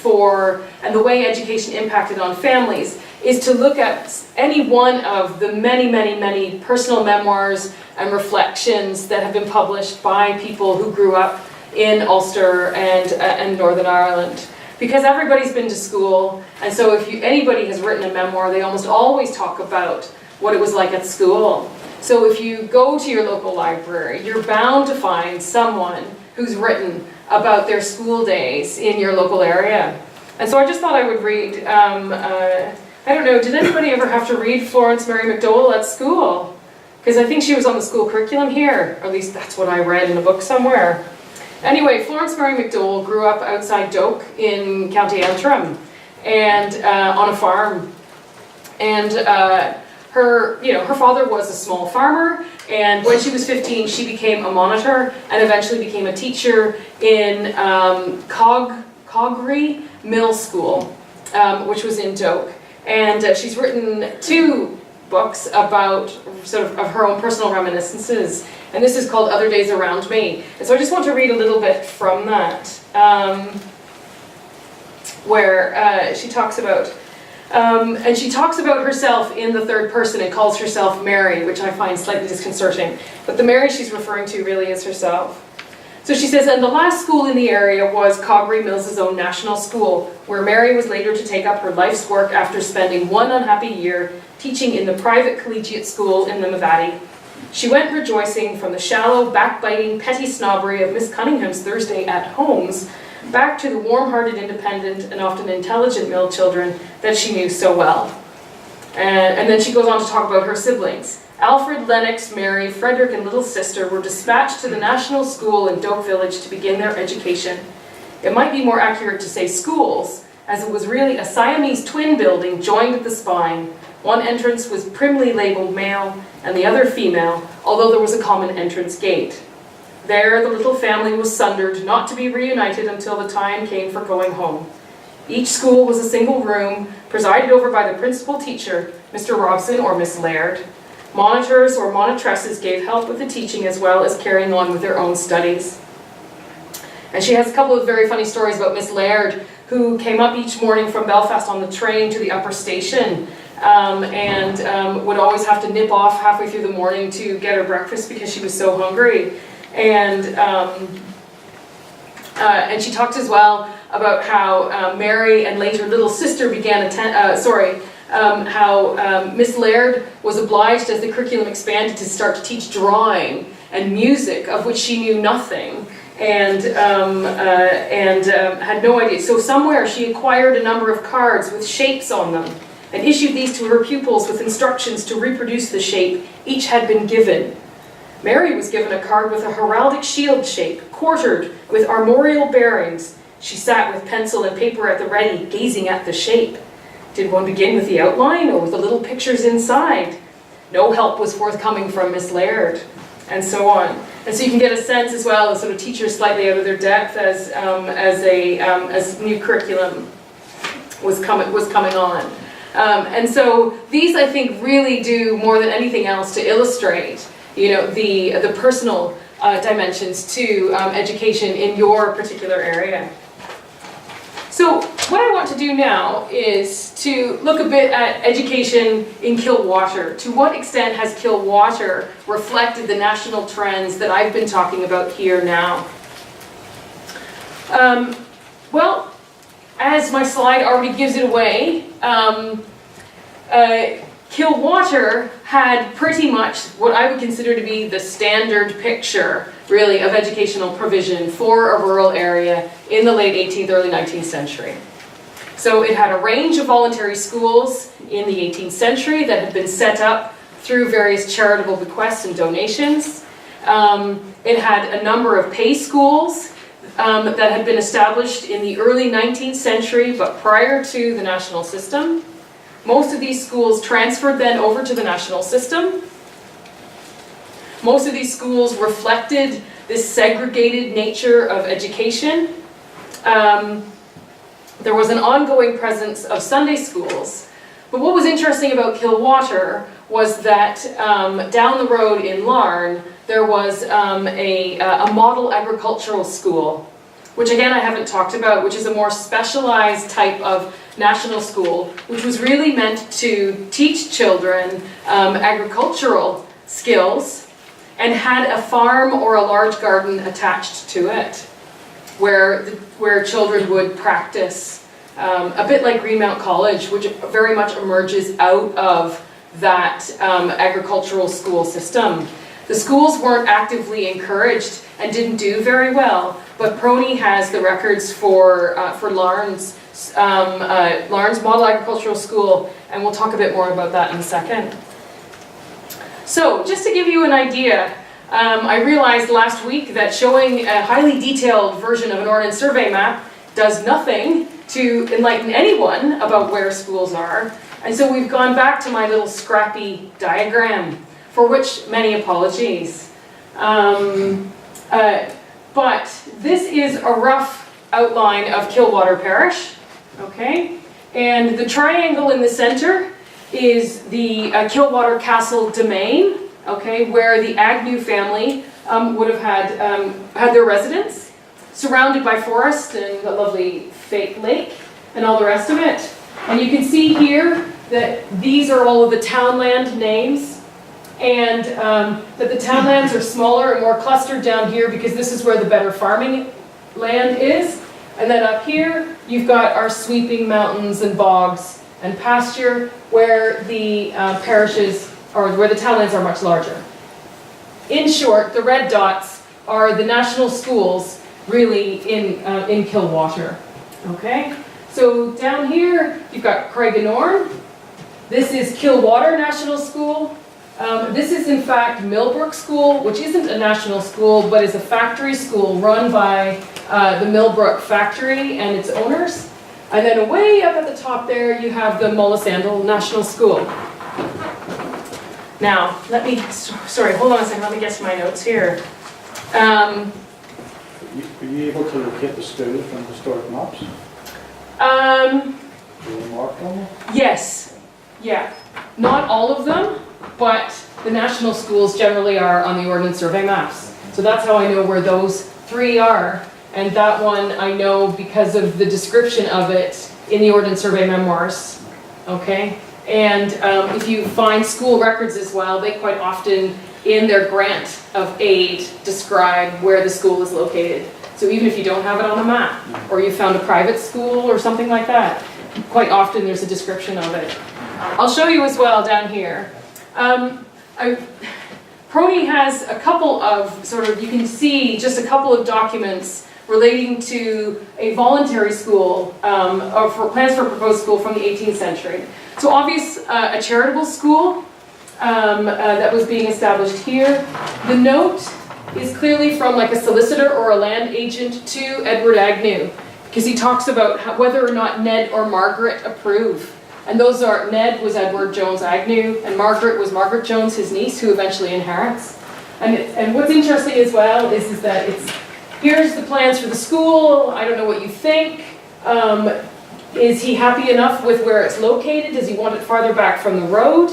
and the way education impacted on families is to look at any one of the many, many, many personal memoirs and reflections that have been published by people who grew up in Ulster and Northern Ireland. Because everybody's been to school, and so if anybody has written a memoir, they almost always talk about what it was like at school. So if you go to your local library, you're bound to find someone who's written about their school days in your local area. And so I just thought I would read, I don't know, did anybody ever have to read Florence Mary Mcdole at school? Because I think she was on the school curriculum here, or at least that's what I read in a book somewhere. Anyway, Florence Mary Mcdole grew up outside Doak in County Antrim, and on a farm. And her father was a small farmer, and when she was 15, she became a monitor and eventually became a teacher in Cogri Mill School, which was in Doak. And she's written 2 books about sort of her own personal reminiscences, and this is called Other Days Around Me. And so I just want to read a little bit from that, where she talks about herself in the third person and calls herself Mary, which I find slightly disconcerting. But the Mary she's referring to really is herself. So she says, and the last school in the area was Cogri Mills' own national school, where Mary was later to take up her life's work after spending 1 unhappy year teaching in the private collegiate school in the Mavati. She went rejoicing from the shallow, backbiting, petty snobbery of Miss Cunningham's Thursday at Homes back to the warm-hearted, independent, and often intelligent mill children that she knew so well. And then she goes on to talk about her siblings. Alfred, Lennox, Mary, Frederick, and little sister were dispatched to the National School in Doak Village to begin their education. It might be more accurate to say schools, as it was really a Siamese twin building joined at the spine. One entrance was primly labeled male, and the other female, although there was a common entrance gate. There, the little family was sundered, not to be reunited until the time came for going home. Each school was a single room, presided over by the principal teacher, Mr. Robson or Miss Laird. Monitors or monitresses gave help with the teaching as well as carrying on with their own studies. And she has a couple of very funny stories about Miss Laird, who came up each morning from Belfast on the train to the upper station, and would always have to nip off halfway through the morning to get her breakfast because she was so hungry. And she talked as well about how Mary and later little sister began how Miss Laird was obliged, as the curriculum expanded, to start to teach drawing and music, of which she knew nothing, and had no idea. So somewhere she acquired a number of cards with shapes on them and issued these to her pupils with instructions to reproduce the shape each had been given. Mary was given a card with a heraldic shield shape, quartered with armorial bearings. She sat with pencil and paper at the ready, gazing at the shape. Did one begin with the outline or with the little pictures inside? No help was forthcoming from Miss Laird, and so on. And so you can get a sense as well of sort of teachers slightly out of their depth as new curriculum was coming on. And so these, I think, really do more than anything else to illustrate, the personal dimensions to education in your particular area. So what I want to do now is to look a bit at education in Kilwater. To what extent has Kilwater reflected the national trends that I've been talking about here now? Well, as my slide already gives it away, Kilwater had pretty much what I would consider to be the standard picture, really, of educational provision for a rural area in the late 18th, early 19th century. So it had a range of voluntary schools in the 18th century that had been set up through various charitable bequests and donations. It had a number of pay schools that had been established in the early 19th century, but prior to the national system. Most of these schools transferred then over to the national system. Most of these schools reflected this segregated nature of education. There was an ongoing presence of Sunday schools. But what was interesting about Kilwater was that down the road in Larne, there was a model agricultural school, which again I haven't talked about, which is a more specialized type of national school, which was really meant to teach children agricultural skills and had a farm or a large garden attached to it, where children would practice, a bit like Greenmount College, which very much emerges out of that agricultural school system. The schools weren't actively encouraged and didn't do very well, but PRONI has the records for Larne's Model Agricultural School, and we'll talk a bit more about that in a second. So, just to give you an idea, I realized last week that showing a highly detailed version of an ordnance survey map does nothing to enlighten anyone about where schools are. And so we've gone back to my little scrappy diagram, for which many apologies. But this is a rough outline of Kildare Parish, okay? And the triangle in the center is the Kildare Castle domain, okay, where the Agnew family would have had their residence, surrounded by forest and a lovely fake lake and all the rest of it. And you can see here that these are all of the townland names, and that the townlands are smaller and more clustered down here because this is where the better farming land is. And then up here, you've got our sweeping mountains and bogs and pasture where the parishes, or where the townlands are much larger. In short, the red dots are the national schools really in Kildare. Okay? So down here, you've got Craigenorn. This is Kildare National School. This is in fact Millbrook School, which isn't a national school, but is a factory school run by the Millbrook factory and its owners. And then way up at the top there, you have the Mollisandle National School. Now, sorry, hold on a second, let me get to my notes here. Were you able to locate the school from historic maps? Were they marked on them? Yes, yeah. Not all of them, but the national schools generally are on the Ordnance Survey maps. So that's how I know where those three are. And that one I know because of the description of it in the Ordnance Survey memoirs. Okay? And if you find school records as well, they quite often, in their grant of aid, describe where the school is located. So even if you don't have it on the map, or you found a private school or something like that, quite often there's a description of it. I'll show you as well down here. PRONI has a couple of you can see just a couple of documents relating to a voluntary school, or for plans for a proposed school from the 18th century. So a charitable school that was being established here. The note is clearly from like a solicitor or a land agent to Edward Agnew, because he talks about whether or not Ned or Margaret approve. And those are, Ned was Edward Jones Agnew, and Margaret was Margaret Jones, his niece, who eventually inherits. And what's interesting as well is that here's the plans for the school. I don't know what you think. Is he happy enough with where it's located? Does he want it farther back from the road?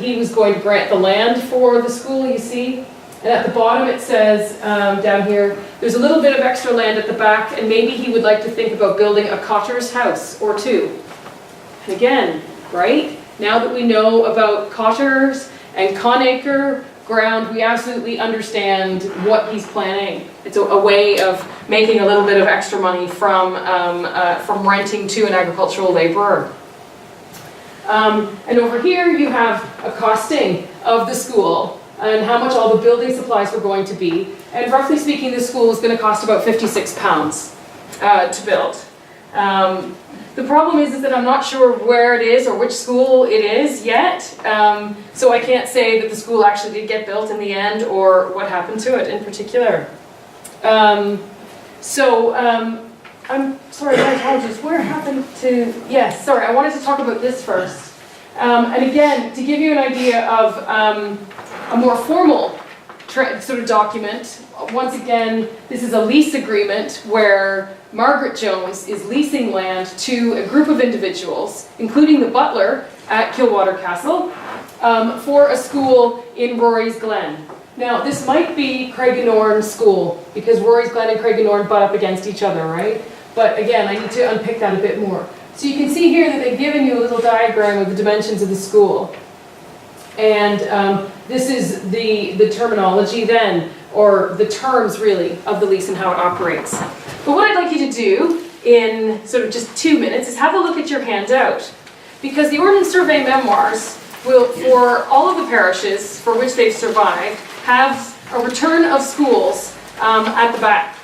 He was going to grant the land for the school, you see. And at the bottom it says, down here, there's a little bit of extra land at the back, and maybe he would like to think about building a cotter's house or two. And again, right? Now that we know about cotters and conacre ground, we absolutely understand what he's planning. It's a way of making a little bit of extra money from renting to an agricultural laborer. And over here you have a costing of the school and how much all the building supplies were going to be. And roughly speaking, the school is going to cost about £56 to build. The problem is that I'm not sure where it is or which school it is yet, so I can't say that the school actually did get built in the end or what happened to it in particular. I'm sorry, my apologies. Where happened to... Yes, sorry, I wanted to talk about this first. And again, to give you an idea of a more formal sort of document, once again, this is a lease agreement where Margaret Jones is leasing land to a group of individuals, including the butler at Kildare Castle, for a school in Rory's Glen. Now, this might be Craigienorn School, because Rory's Glen and Craigienorn butt up against each other, right? But again, I need to unpick that a bit more. So you can see here that they've given you a little diagram of the dimensions of the school. And this is the terminology then, or the terms really, of the lease and how it operates. But what I'd like you to do in sort of just 2 minutes is have a look at your handout. Because the Ordnance Survey memoirs will, for all of the parishes for which they've survived, have a return of schools at the back.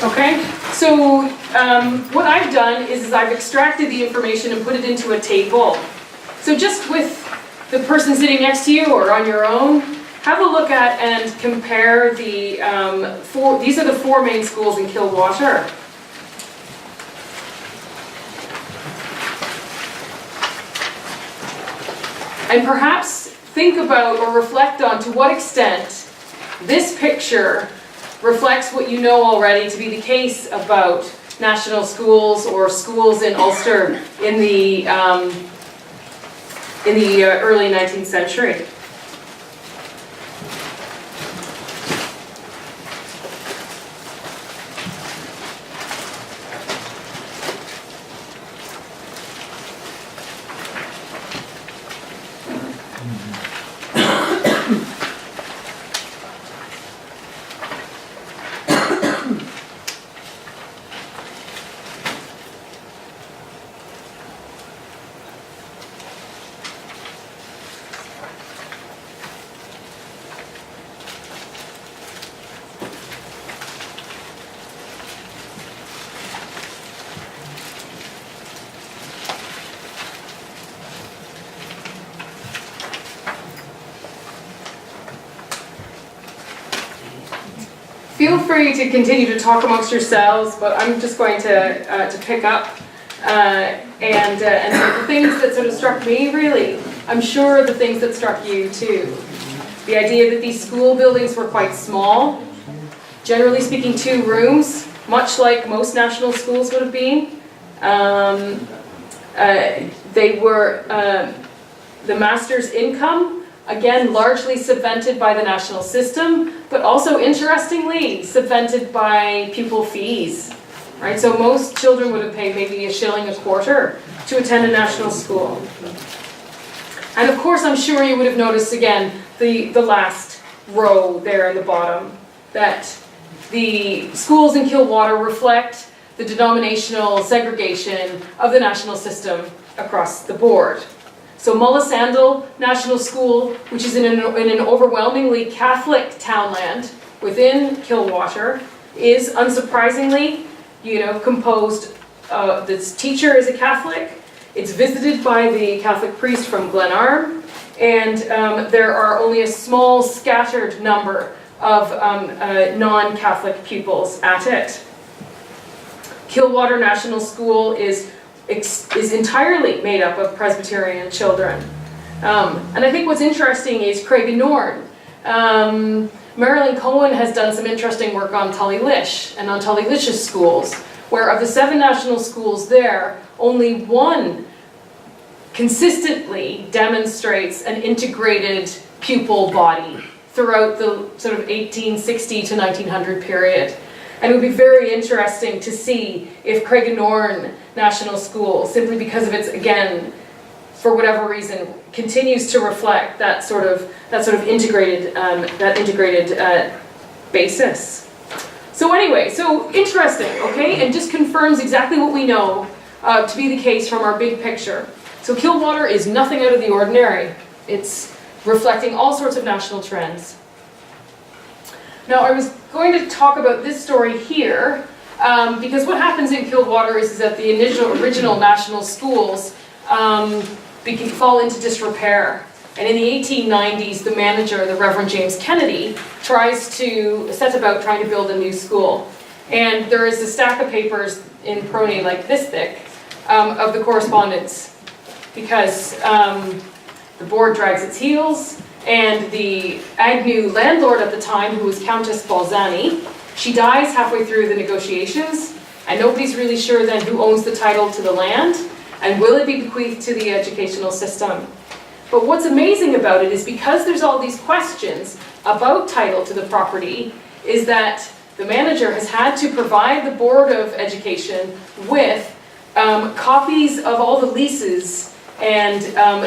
Okay, so what I've done is I've extracted the information and put it into a table. So just with the person sitting next to you or on your own, have a look at and compare the these are the 4 main schools in Kildare. And perhaps think about or reflect on to what extent this picture reflects what you know already to be the case about national schools or schools in Ulster in the early 19th century. Feel free to continue to talk amongst yourselves, but I'm just going to pick up and the things that sort of struck me, really, I'm sure the things that struck you too. The idea that these school buildings were quite small, generally speaking 2 rooms, much like most national schools would have been. They were the master's income, again, largely subvented by the national system, but also, interestingly, subvented by pupil fees, right? So most children would have paid maybe a shilling a quarter to attend a national school. And of course, I'm sure you would have noticed, again, the last row there in the bottom, that the schools in Kildare reflect the denominational segregation of the national system across the board. So Mullisandle National School, which is in an overwhelmingly Catholic townland within Kildare, is unsurprisingly, composed. This teacher is a Catholic. It's visited by the Catholic priest from Glenarm, and there are only a small scattered number of non-Catholic pupils at it. Kildare National School is entirely made up of Presbyterian children. And I think what's interesting is Craigienorn. Marilyn Cohen has done some interesting work on Tullylish and on Tullylish's schools, where of the 7 national schools there, only 1 consistently demonstrates an integrated pupil body throughout the sort of 1860 to 1900 period. And it would be very interesting to see if Craigienorn National School, simply because of its, again, for whatever reason, continues to reflect that sort of integrated basis. So anyway, so interesting, okay, and just confirms exactly what we know to be the case from our big picture. So Kildare is nothing out of the ordinary. It's reflecting all sorts of national trends. Now, I was going to talk about this story here, because what happens in Kildare is that the original national schools fall into disrepair. And in the 1890s, the manager, the Reverend James Kennedy, sets about trying to build a new school. And there is a stack of papers in PRONI like this thick of the correspondence, because the board drags its heels, and the Agnew landlord at the time, who was Countess Balzani, she dies halfway through the negotiations, and nobody's really sure then who owns the title to the land. And will it be bequeathed to the educational system? But what's amazing about it is because there's all these questions about title to the property, is that the manager has had to provide the Board of Education with copies of all the leases and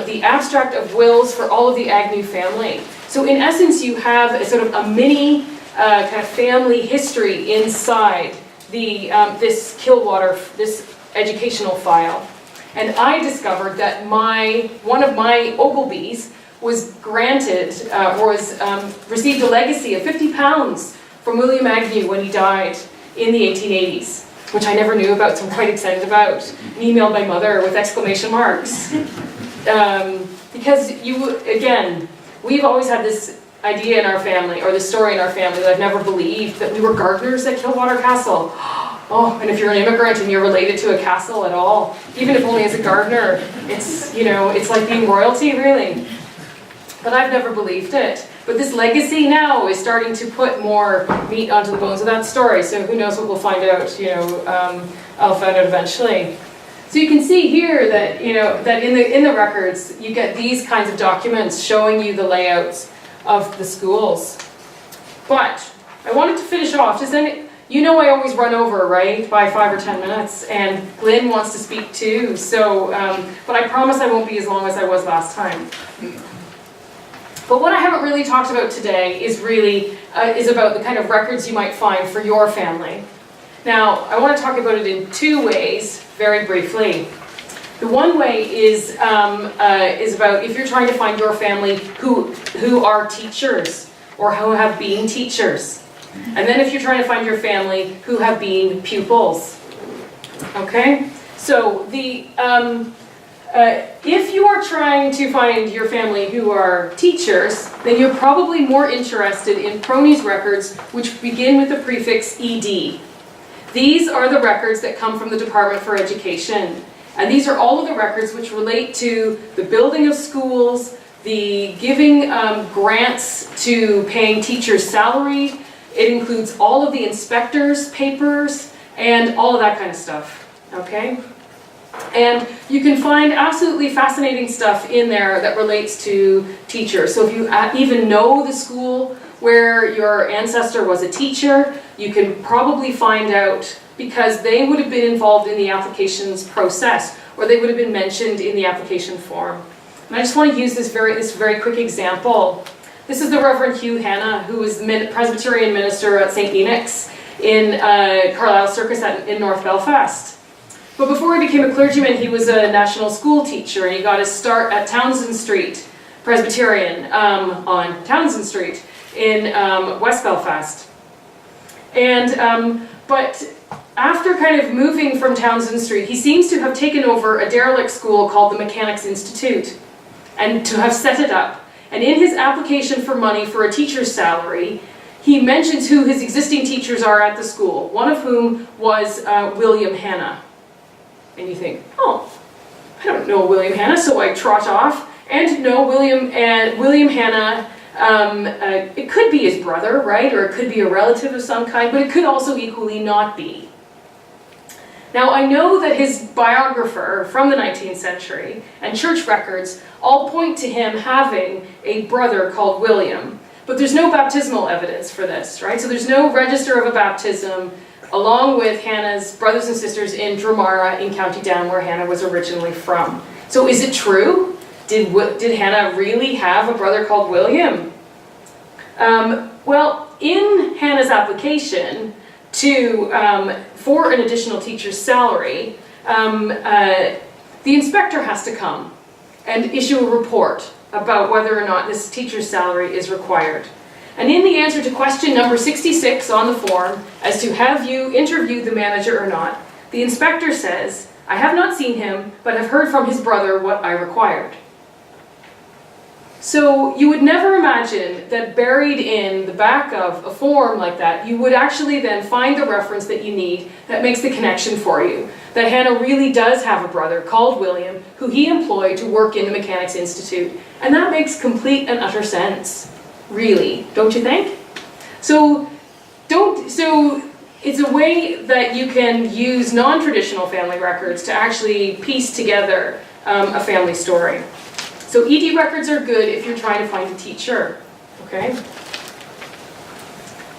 the abstract of wills for all of the Agnew family. So in essence, you have a sort of a mini kind of family history inside the this Kildare, this educational file. And I discovered that one of my Ogilbies was granted, received a legacy of £50 from William Agnew when he died in the 1880s, which I never knew about, so I'm quite excited about. Emailed my mother with exclamation marks. Because again, we've always had this idea in our family, or this story in our family that I've never believed, that we were gardeners at Kildare Castle. Oh, and if you're an immigrant and you're related to a castle at all, even if only as a gardener, it's, you know, it's like being royalty, really. But I've never believed it. But this legacy now is starting to put more meat onto the bones of that story, so who knows what we'll find out, you know, I'll find out eventually. So you can see here that, you know, that in the records, you get these kinds of documents showing you the layouts of the schools. But I wanted to finish off, you know I always run over, right, by 5 or 10 minutes, and Glenn wants to speak too, so, but I promise I won't be as long as I was last time. But what I haven't really talked about today is about the kind of records you might find for your family. Now, I want to talk about it in two ways, very briefly. The one way is about if you're trying to find your family who are teachers, or who have been teachers. And then if you're trying to find your family who have been pupils. Okay? So if you are trying to find your family who are teachers, then you're probably more interested in PRONI's records, which begin with the prefix ED. These are the records that come from the Department for Education. And these are all of the records which relate to the building of schools, the giving grants to paying teachers' salary. It includes all of the inspectors' papers and all of that kind of stuff, okay? And you can find absolutely fascinating stuff in there that relates to teachers. So if you even know the school where your ancestor was a teacher, you can probably find out because they would have been involved in the applications process, or they would have been mentioned in the application form. And I just want to use this very quick example. This is the Reverend Hugh Hanna, who was the Presbyterian minister at St. Enoch's in Carlisle Circus in North Belfast. But before he became a clergyman, he was a national school teacher, and he got his start at Townsend Street Presbyterian on Townsend Street in West Belfast. And but after kind of moving from Townsend Street, he seems to have taken over a derelict school called the Mechanics Institute, and to have set it up. And in his application for money for a teacher's salary, he mentions who his existing teachers are at the school, one of whom was William Hanna. And you think, oh, I don't know William Hanna, so I trot off and know William Hanna. It could be his brother, right? Or it could be a relative of some kind, but it could also equally not be. Now, I know that his biographer from the 19th century and church records all point to him having a brother called William, but there's no baptismal evidence for this, right? So there's no register of a baptism along with Hannah's brothers and sisters in Dromara in County Down, where Hannah was originally from. So is it true? Did Hannah really have a brother called William? Well, in Hannah's application for an additional teacher's salary, the inspector has to come and issue a report about whether or not this teacher's salary is required. And in the answer to question number 66 on the form, as to have you interviewed the manager or not, the inspector says, I have not seen him, but have heard from his brother what I required. So you would never imagine that buried in the back of a form like that, you would actually then find the reference that you need that makes the connection for you. That Hannah really does have a brother called William, who he employed to work in the Mechanics Institute. And that makes complete and utter sense, really, don't you think? So it's a way that you can use non-traditional family records to actually piece together a family story. So ED records are good if you're trying to find a teacher, okay?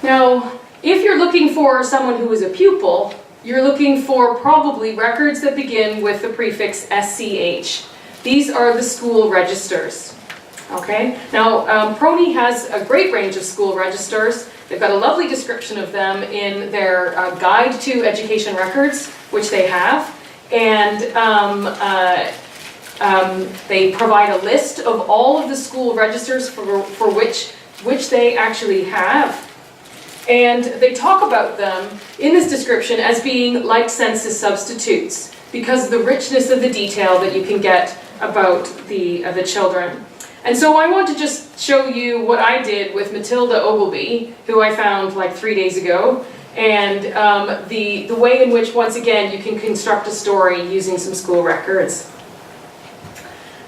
Now, if you're looking for someone who is a pupil, you're looking for probably records that begin with the prefix SCH. These are the school registers, okay? Now, PRONI has a great range of school registers. They've got a lovely description of them in their Guide to Education Records, which they have. And they provide a list of all of the school registers for which they actually have. And they talk about them in this description as being like census substitutes because of the richness of the detail that you can get about the children. And so I want to just show you what I did with Matilda Ogilvie, who I found like 3 days ago, and the way in which, once again, you can construct a story using some school records.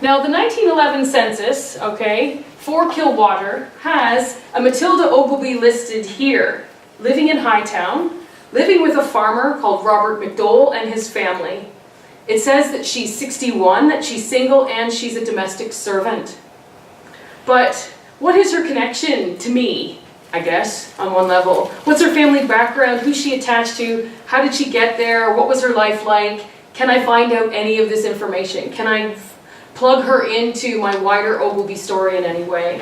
Now, the 1911 census, okay, for Kilwater has a Matilda Ogilvie listed here, living in Hightown, living with a farmer called Robert Mcdole and his family. It says that she's 61, that she's single, and she's a domestic servant. But what is her connection to me, I guess, on one level? What's her family background? Who's she attached to? How did she get there? What was her life like? Can I find out any of this information? Can I plug her into my wider Ogilvie story in any way?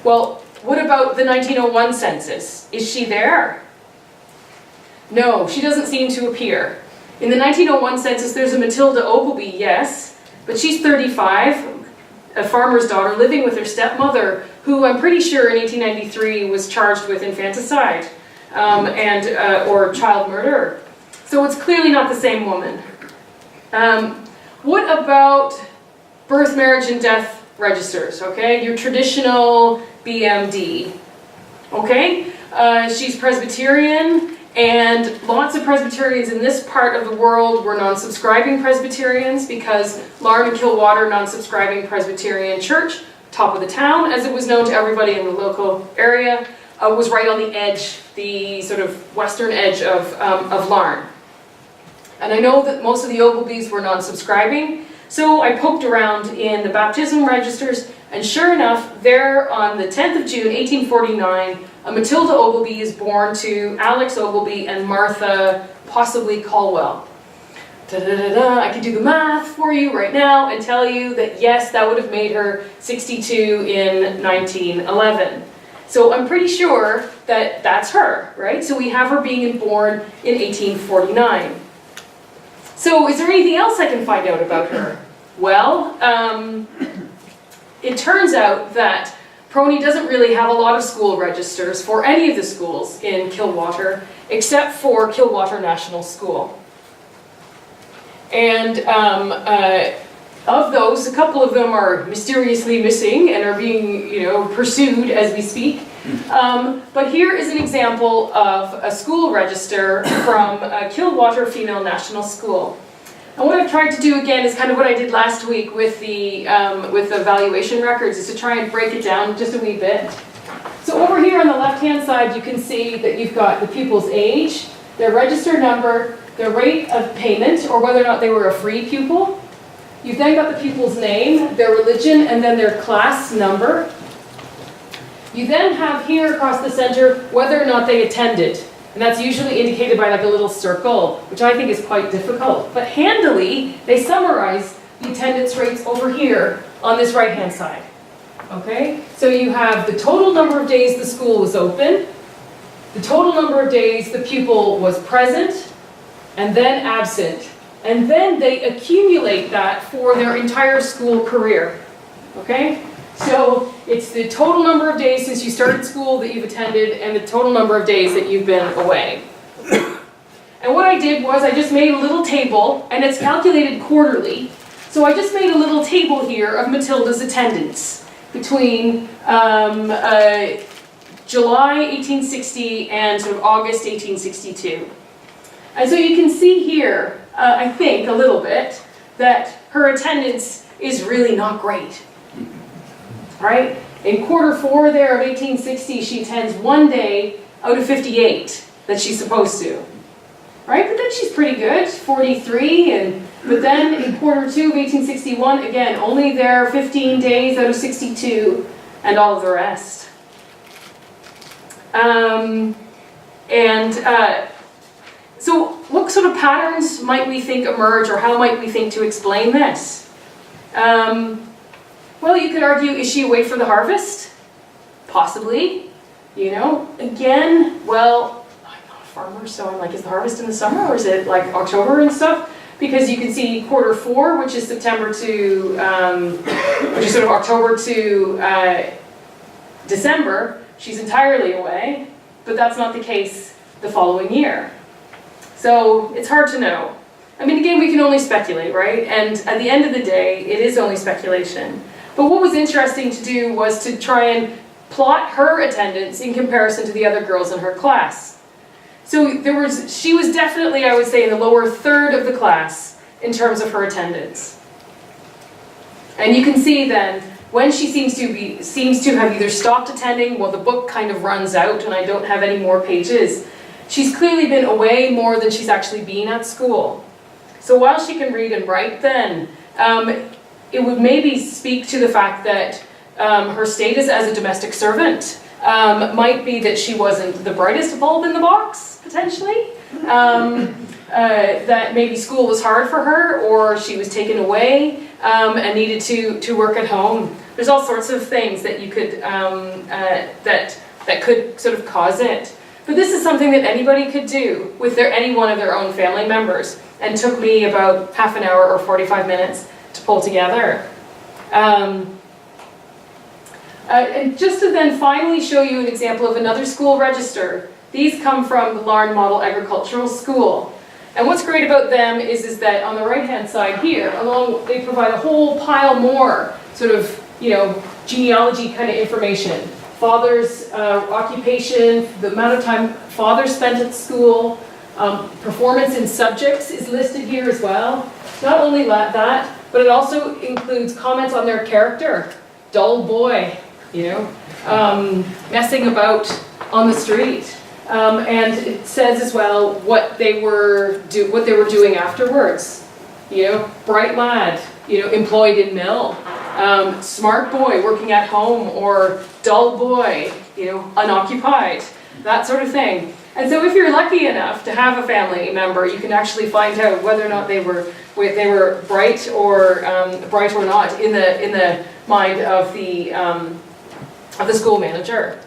Well, what about the 1901 census? Is she there? No, she doesn't seem to appear. In the 1901 census, there's a Matilda Ogilvie, yes, but she's 35, a farmer's daughter, living with her stepmother, who I'm pretty sure in 1893 was charged with infanticide or child murder. So it's clearly not the same woman. What about birth, marriage, and death registers, okay? Your traditional BMD, okay? She's Presbyterian, and lots of Presbyterians in this part of the world were non-subscribing Presbyterians because Larne and Kilwater Non-Subscribing Presbyterian Church, top of the town, as it was known to everybody in the local area, was right on the edge, the sort of western edge of Larne. And I know that most of the Ogilvies were non-subscribing, so I poked around in the baptism registers, and sure enough, there on the 10th of June, 1849, a Matilda Ogilvie is born to Alex Ogilvie and Martha, possibly Caldwell. Da-da-da-da. I could do the math for you right now and tell you that yes, that would have made her 62 in 1911. So I'm pretty sure that that's her, right? So we have her being born in 1849. So is there anything else I can find out about her? Well, it turns out that PRONI doesn't really have a lot of school registers for any of the schools in Kilwater, except for Kilwater National School. And of those, a couple of them are mysteriously missing and are being, pursued as we speak. But here is an example of a school register from Kilwater Female National School. And what I've tried to do again is kind of what I did last week with the valuation records, is to try and break it down just a wee bit. So over here on the left-hand side, you can see that you've got the pupil's age, their register number, their rate of payment, or whether or not they were a free pupil. You've then got the pupil's name, their religion, and then their class number. You then have here across the center whether or not they attended. And that's usually indicated by like a little circle, which I think is quite difficult. But handily, they summarize the attendance rates over here on this right-hand side. Okay? So you have the total number of days the school was open, the total number of days the pupil was present, and then absent. And then they accumulate that for their entire school career. Okay? So it's the total number of days since you started school that you've attended and the total number of days that you've been away. And what I did was I just made a little table, and it's calculated quarterly. So I just made a little table here of Matilda's attendance between July 1860 and sort of August 1862. And so you can see here, I think, a little bit, that her attendance is really not great. Right? In quarter 4 there of 1860, she attends 1 day out of 58. that she's supposed to. Right, but then she's pretty good, 43, but then in Q2 of 1861, again, only there 15 days out of 62, and all of the rest. So what sort of patterns might we think emerge, or how might we think to explain this? Well, you could argue, is she away for the harvest? Possibly, you know, again, well, farmer, so I'm like, is the harvest in the summer, or is it like October and stuff? Because you can see Q4, which is September to, which is sort of October to December, she's entirely away, but that's not the case the following year. So it's hard to know. I mean, again, we can only speculate, right? And at the end of the day, it is only speculation. But what was interesting to do was to try and plot her attendance in comparison to the other girls in her class. So she was definitely, I would say, in the lower third of the class in terms of her attendance. And you can see then, when she seems to have either stopped attending, well, the book kind of runs out and I don't have any more pages. She's clearly been away more than she's actually been at school. So while she can read and write then, it would maybe speak to the fact that her status as a domestic servant might be that she wasn't the brightest bulb in the box, potentially. That maybe school was hard for her, or she was taken away and needed to work at home. There's all sorts of things that you could that could sort of cause it. But this is something that anybody could do with any one of their own family members, and took me about half an hour or 45 minutes to pull together. And just to then finally show you an example of another school register. These come from the Larne Model Agricultural School. And what's great about them is that on the right-hand side here, they provide a whole pile more sort of, you know, genealogy kind of information. Father's occupation, the amount of time father spent at school, performance in subjects is listed here as well. Not only that, but it also includes comments on their character. Dull boy, you know, messing about on the street. And it says as well what they were doing afterwards. You know, bright lad, you know, employed in mill. Smart boy working at home, or dull boy, you know, unoccupied. That sort of thing. And so if you're lucky enough to have a family member, you can actually find out whether or not they were bright or not in the mind of the school manager.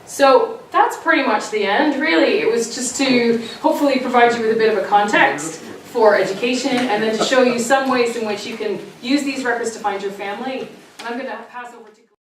So that's pretty much the end, really. It was just to hopefully provide you with a bit of a context for education, and then to show you some ways in which you can use these records to find your family. And I'm going to pass over to